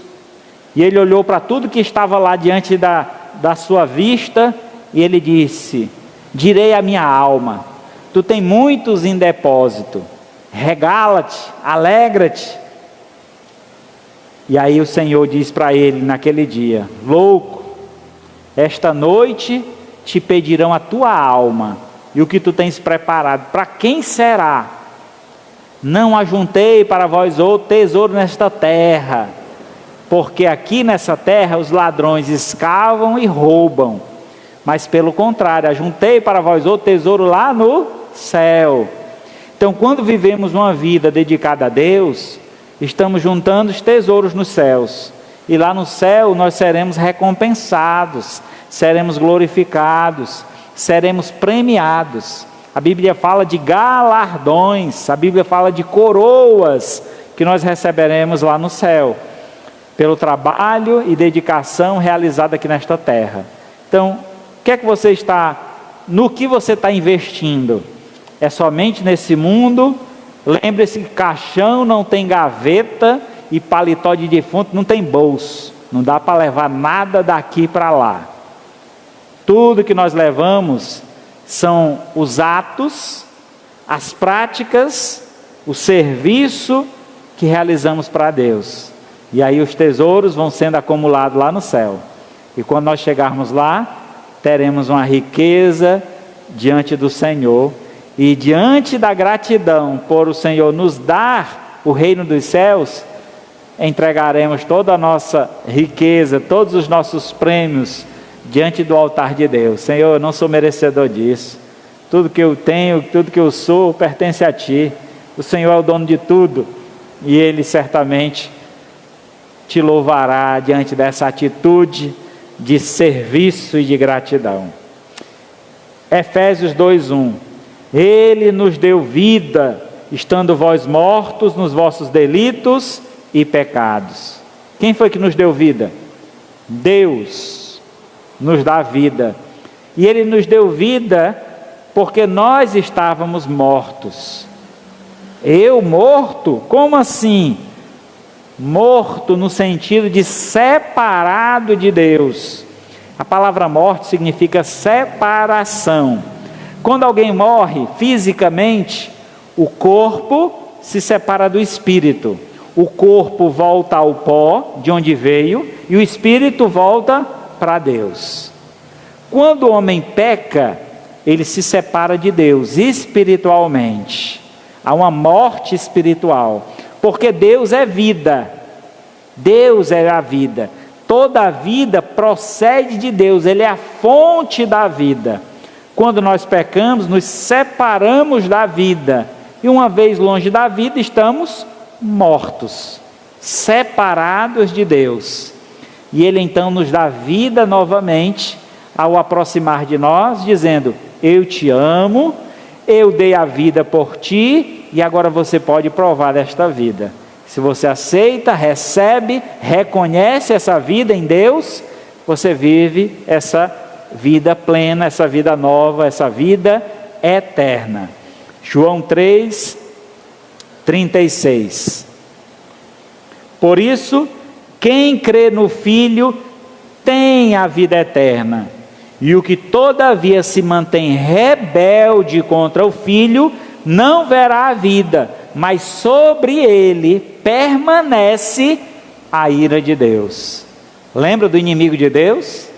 e ele olhou para tudo que estava lá diante da sua vista, e ele disse: direi à minha alma, tu tem muitos em depósito, regala-te, alegra-te. E aí o Senhor diz para ele naquele dia: louco, esta noite te pedirão a tua alma, e o que tu tens preparado, para quem será? Não ajuntei para vós outro tesouro nesta terra, porque aqui nessa terra os ladrões escavam e roubam, mas pelo contrário, ajuntei para vós outro tesouro lá no céu. Então, quando vivemos uma vida dedicada a Deus, estamos juntando os tesouros nos céus, e lá no céu nós seremos recompensados, seremos glorificados, seremos premiados. A Bíblia fala de galardões, a Bíblia fala de coroas que nós receberemos lá no céu, pelo trabalho e dedicação realizada aqui nesta terra. Então, no que você está investindo? É somente nesse mundo? Lembre-se que caixão não tem gaveta e paletó de defunto não tem bolso. Não dá para levar nada daqui para lá. Tudo que nós levamos são os atos, as práticas, o serviço que realizamos para Deus. E aí os tesouros vão sendo acumulados lá no céu. E quando nós chegarmos lá, teremos uma riqueza diante do Senhor, e diante da gratidão por o Senhor nos dar o reino dos céus, entregaremos toda a nossa riqueza, todos os nossos prêmios diante do altar de Deus. Senhor, eu não sou merecedor disso, tudo que eu tenho, tudo que eu sou pertence a Ti. O Senhor é o dono de tudo, e Ele certamente te louvará diante dessa atitude de serviço e de gratidão. Efésios 2:1. Ele nos deu vida, estando vós mortos nos vossos delitos e pecados. Quem foi que nos deu vida? Deus nos dá vida. E Ele nos deu vida porque nós estávamos mortos. Eu morto? Como assim? Morto no sentido de separado de Deus. A palavra morte significa separação. Quando alguém morre fisicamente, o corpo se separa do espírito. O corpo volta ao pó, de onde veio, e o espírito volta para Deus. Quando o homem peca, ele se separa de Deus espiritualmente. Há uma morte espiritual, porque Deus é vida. Deus é a vida. Toda a vida procede de Deus, Ele é a fonte da vida. Quando nós pecamos, nos separamos da vida, e uma vez longe da vida, estamos mortos, separados de Deus. E Ele então nos dá vida novamente, ao aproximar de nós, dizendo: eu te amo, eu dei a vida por ti, e agora você pode provar desta vida. Se você aceita, recebe, reconhece essa vida em Deus, você vive essa vida plena, essa vida nova, essa vida eterna. João 3:36. Por isso, quem crê no Filho tem a vida eterna, e o que todavia se mantém rebelde contra o Filho, não verá a vida, mas sobre ele permanece a ira de Deus. Lembra do inimigo de Deus?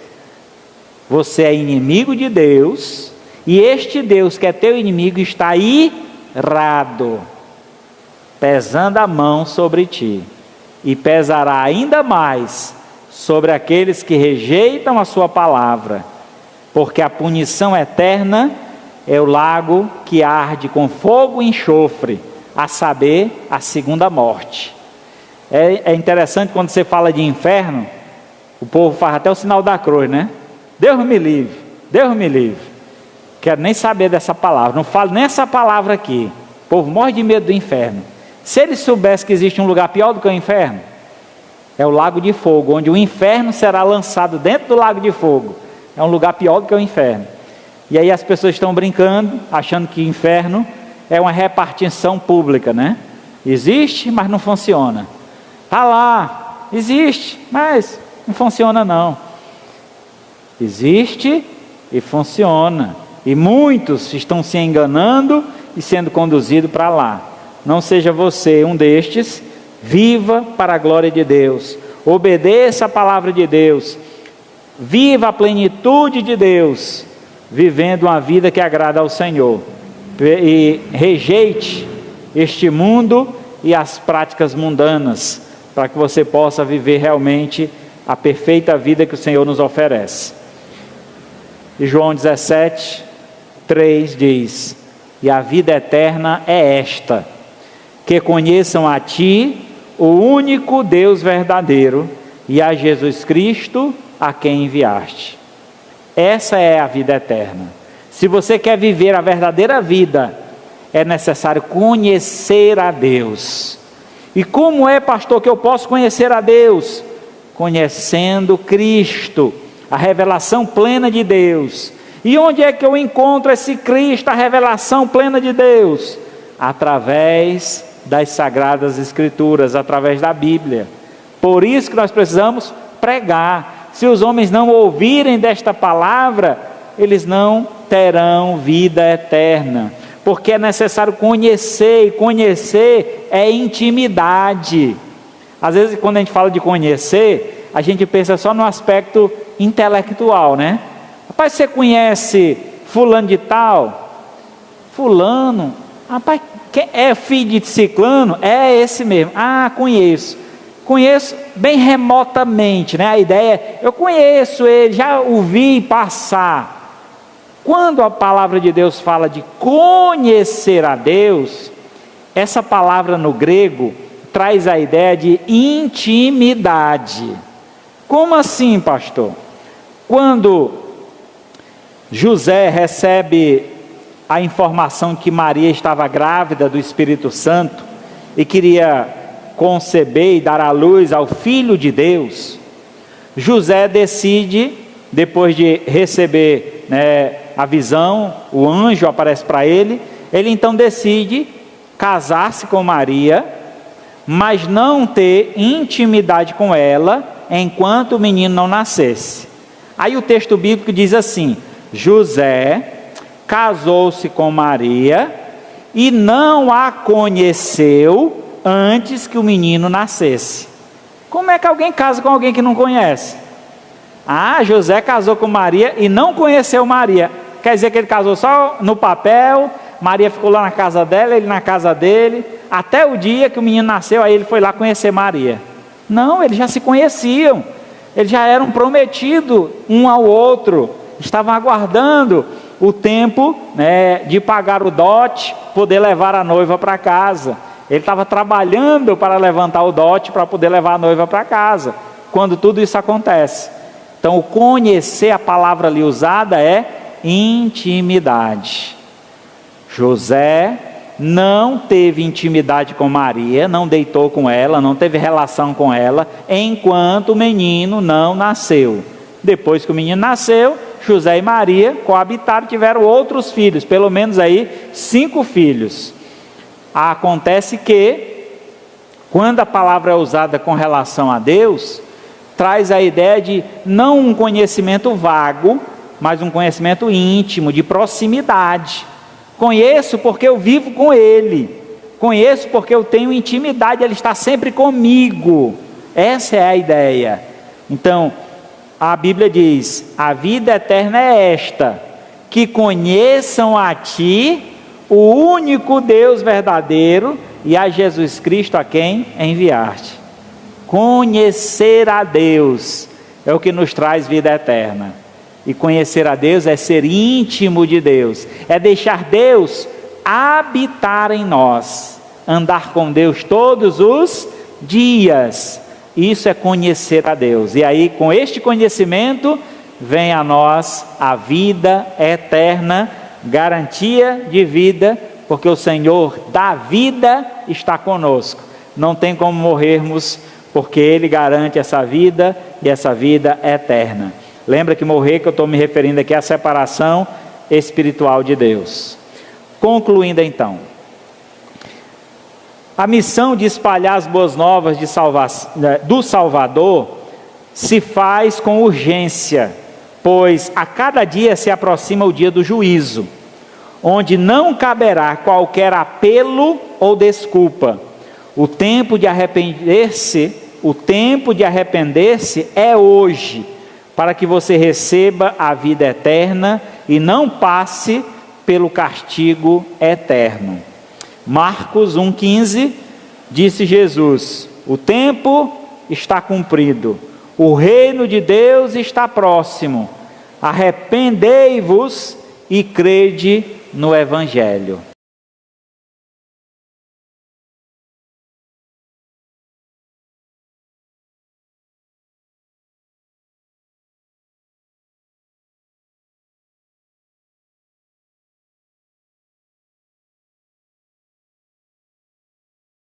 Você é inimigo de Deus, e este Deus que é teu inimigo está irado, pesando a mão sobre ti, e pesará ainda mais sobre aqueles que rejeitam a sua palavra, porque a punição eterna é o lago que arde com fogo e enxofre, a saber, a segunda morte. É interessante quando você fala de inferno, o povo faz até o sinal da cruz, né? Deus me livre, Deus me livre. Quero nem saber dessa palavra, não falo nem essa palavra aqui. O povo morre de medo do inferno. Se eles soubessem que existe um lugar pior do que o inferno, é o lago de fogo, onde o inferno será lançado dentro do lago de fogo. É um lugar pior do que o inferno. E aí as pessoas estão brincando, achando que inferno é uma repartição pública, né? Existe, mas não funciona. Está lá, existe, mas não funciona não. Existe e funciona. E muitos estão se enganando e sendo conduzidos para lá. Não seja você um destes. Viva para a glória de Deus. Obedeça a palavra de Deus. Viva a plenitude de Deus, vivendo uma vida que agrada ao Senhor. E rejeite este mundo e as práticas mundanas, para que você possa viver realmente a perfeita vida que o Senhor nos oferece. E João 17:3 diz: e a vida eterna é esta, que conheçam a Ti, o único Deus verdadeiro, e a Jesus Cristo, a quem enviaste. Essa é a vida eterna. Se você quer viver a verdadeira vida, é necessário conhecer a Deus. E como é, pastor, que eu posso conhecer a Deus? Conhecendo Cristo, a revelação plena de Deus. E onde é que eu encontro esse Cristo, a revelação plena de Deus? Através das Sagradas Escrituras, através da Bíblia. Por isso que nós precisamos pregar. Se os homens não ouvirem desta palavra, eles não terão vida eterna. Porque é necessário conhecer, e conhecer é intimidade. Às vezes, quando a gente fala de conhecer, a gente pensa só no aspecto intelectual, né? Rapaz, você conhece fulano de tal? Fulano? Rapaz, é filho de ciclano? É esse mesmo. Ah, conheço. Conheço bem remotamente, né? A ideia é, eu conheço ele, já o vi passar. Quando a palavra de Deus fala de conhecer a Deus, essa palavra no grego traz a ideia de intimidade. Como assim, pastor? Quando José recebe a informação que Maria estava grávida do Espírito Santo e queria conceber e dar à luz ao Filho de Deus, José decide, depois de receber a visão, o anjo aparece para ele então decide casar-se com Maria, mas não ter intimidade com ela enquanto o menino não nascesse. Aí o texto bíblico diz assim: José casou-se com Maria e não a conheceu antes que o menino nascesse. Como é que alguém casa com alguém que não conhece? José casou com Maria e não conheceu Maria. Quer dizer que ele casou só no papel, Maria ficou lá na casa dela, ele na casa dele, até o dia que o menino nasceu, aí ele foi lá conhecer Maria. Não, eles já se conheciam, eles já eram prometidos um ao outro, estavam aguardando o tempo de pagar o dote, poder levar a noiva para casa. Ele estava trabalhando para levantar o dote, para poder levar a noiva para casa, quando tudo isso acontece. Então, o conhecer, a palavra ali usada é intimidade. José não teve intimidade com Maria, não deitou com ela, não teve relação com ela, enquanto o menino não nasceu. Depois que o menino nasceu, José e Maria coabitaram, tiveram outros filhos, pelo menos aí 5 filhos. Acontece que, quando a palavra é usada com relação a Deus, traz a ideia de não um conhecimento vago, mas um conhecimento íntimo, de proximidade. Conheço porque eu vivo com Ele, conheço porque eu tenho intimidade, Ele está sempre comigo. Essa é a ideia. Então, a Bíblia diz: a vida eterna é esta, que conheçam a Ti, o único Deus verdadeiro, e a Jesus Cristo a quem enviaste. Conhecer a Deus é o que nos traz vida eterna. E conhecer a Deus é ser íntimo de Deus, é deixar Deus habitar em nós, andar com Deus todos os dias. Isso é conhecer a Deus. E aí, com este conhecimento, vem a nós a vida eterna, garantia de vida, porque o Senhor da vida está conosco. Não tem como morrermos, porque Ele garante essa vida e essa vida eterna. Lembra que morrer, que eu estou me referindo aqui à separação espiritual de Deus. Concluindo então, a missão de espalhar as boas novas do Salvador se faz com urgência, pois a cada dia se aproxima o dia do juízo, onde não caberá qualquer apelo ou desculpa. O tempo de arrepender-se é hoje, para que você receba a vida eterna e não passe pelo castigo eterno. Marcos 1,15, disse Jesus: o tempo está cumprido, o reino de Deus está próximo, arrependei-vos e crede no Evangelho.